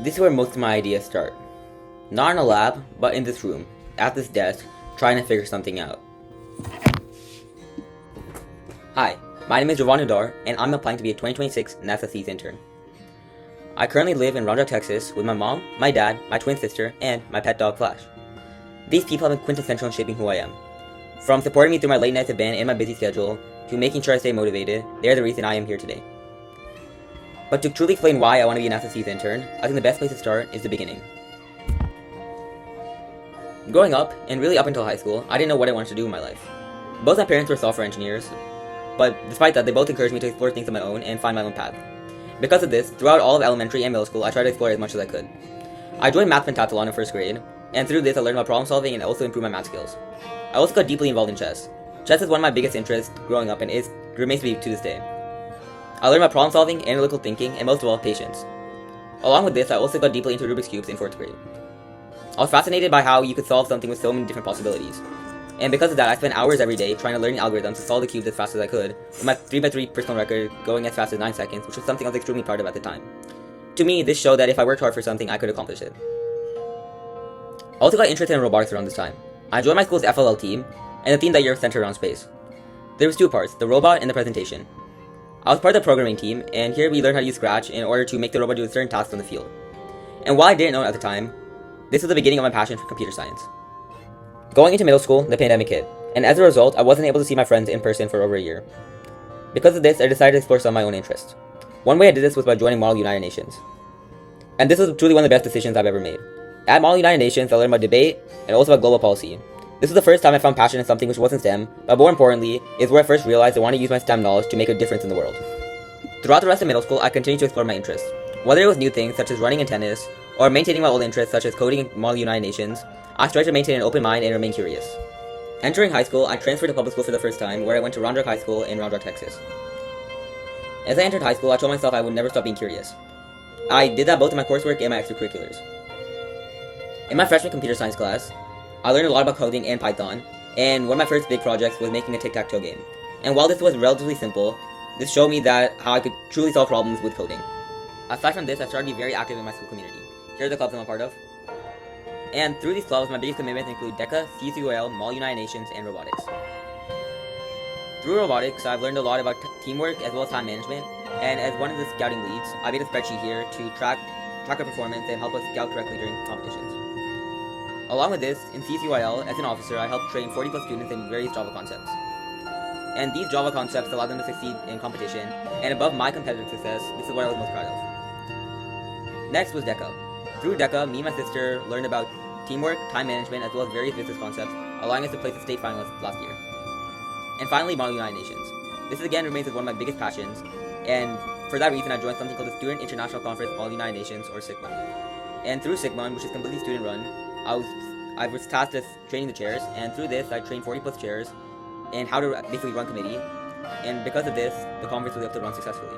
This is where most of my ideas start. Not in a lab, but in this room, at this desk, trying to figure something out. Hi, my name is Jovan Nadar, and I'm applying to be a 2026 NASA SEAS intern. I currently live in Round Rock, Texas, with my mom, my dad, my twin sister, and my pet dog Flash. These people have been quintessential in shaping who I am. From supporting me through my late nights of band and my busy schedule, to making sure I stay motivated, they are the reason I am here today. But to truly explain why I want to be a NASA SEAS intern, I think the best place to start is the beginning. Growing up, and really up until high school, I didn't know what I wanted to do in my life. Both my parents were software engineers, but despite that, they both encouraged me to explore things on my own and find my own path. Because of this, throughout all of elementary and middle school, I tried to explore as much as I could. I joined Math Pentathlon in first grade, and through this I learned about problem solving and also improved my math skills. I also got deeply involved in chess. Chess is one of my biggest interests growing up and remains to be to this day. I learned about problem solving, analytical thinking, and most of all, patience. Along with this, I also got deeply into Rubik's Cubes in 4th grade. I was fascinated by how you could solve something with so many different possibilities. And because of that, I spent hours every day trying to learn algorithms to solve the cubes as fast as I could, with my 3x3 personal record going as fast as 9 seconds, which was something I was extremely proud of at the time. To me, this showed that if I worked hard for something, I could accomplish it. I also got interested in robotics around this time. I joined my school's FLL team, and the theme that year centered around space. There was two parts, the robot and the presentation. I was part of the programming team, and here we learned how to use Scratch in order to make the robot do certain tasks on the field. And while I didn't know it at the time, this was the beginning of my passion for computer science. Going into middle school, the pandemic hit, and as a result, I wasn't able to see my friends in person for over a year. Because of this, I decided to explore some of my own interests. One way I did this was by joining Model United Nations. And this was truly one of the best decisions I've ever made. At Model United Nations, I learned about debate and also about global policy. This was the first time I found passion in something which wasn't STEM, but more importantly, is where I first realized I wanted to use my STEM knowledge to make a difference in the world. Throughout the rest of middle school, I continued to explore my interests. Whether it was new things such as running and tennis, or maintaining my old interests such as coding and Model United Nations, I tried to maintain an open mind and remain curious. Entering high school, I transferred to public school for the first time, where I went to Round Rock High School in Round Rock, Texas. As I entered high school, I told myself I would never stop being curious. I did that both in my coursework and my extracurriculars. In my freshman computer science class, I learned a lot about coding and Python, and one of my first big projects was making a tic-tac-toe game. And while this was relatively simple, this showed me how I could truly solve problems with coding. Aside from this, I started to be very active in my school community. Here are the clubs I'm a part of. And through these clubs, my biggest commitments include DECA, CUCOL, Model United Nations, and robotics. Through robotics, I've learned a lot about teamwork as well as time management, and as one of the scouting leads, I made a spreadsheet here to track our performance and help us scout correctly during competitions. Along with this, in CUCOL, as an officer, I helped train 40 plus students in various Java concepts. And these Java concepts allow them to succeed in competition, and above my competitive success, this is what I was most proud of. Next was DECA. Through DECA, me and my sister learned about teamwork, time management, as well as various business concepts, allowing us to place a state finalist last year. And finally, Model United Nations. This again remains one of my biggest passions, and for that reason I joined something called the Student International Conference Model United Nations, or SIGMA. And through SIGMA, which is completely student-run, I was tasked with training the chairs, and through this I trained 40 plus chairs and how to basically run committee, and because of this, the conference was able to run successfully.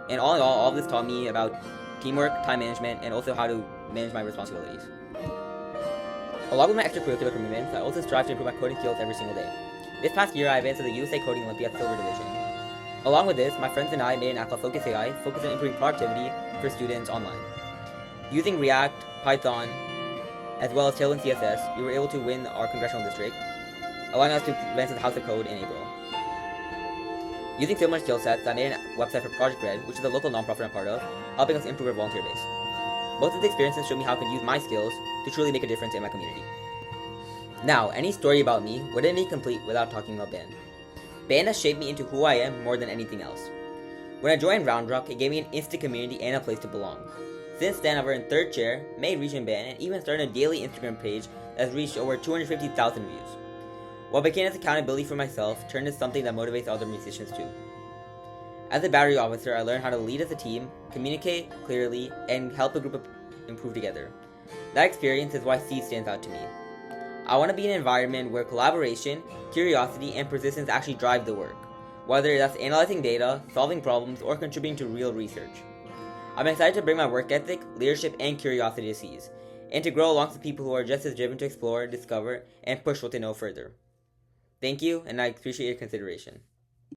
And all in all of this taught me about teamwork, time management, and also how to manage my responsibilities. Along with my extracurricular commitments, I also strive to improve my coding skills every single day. This past year, I advanced to the USA Coding Olympiad Silver Division. Along with this, my friends and I made an app called Focus AI, focused on improving productivity for students online. Using React, Python, as well as Tailwind CSS, we were able to win our congressional district, allowing us to advance to the House of Code in April. Using similar skill sets, I made a website for Project Red, which is a local nonprofit I'm part of, helping us improve our volunteer base. Both of the experiences showed me how I could use my skills to truly make a difference in my community. Now, any story about me wouldn't be complete without talking about band. Band has shaped me into who I am more than anything else. When I joined Round Rock, it gave me an instant community and a place to belong. Since then, I've earned 3rd chair, made region band, and even started a daily Instagram page that has reached over 250,000 views. What began as accountability for myself turned into something that motivates other musicians too. As a battery officer, I learned how to lead as a team, communicate clearly, and help a group improve together. That experience is why SEAS stands out to me. I want to be in an environment where collaboration, curiosity, and persistence actually drive the work, whether that's analyzing data, solving problems, or contributing to real research. I'm excited to bring my work ethic, leadership, and curiosity to SEAS, and to grow alongside people who are just as driven to explore, discover, and push what they know further. Thank you, and I appreciate your consideration.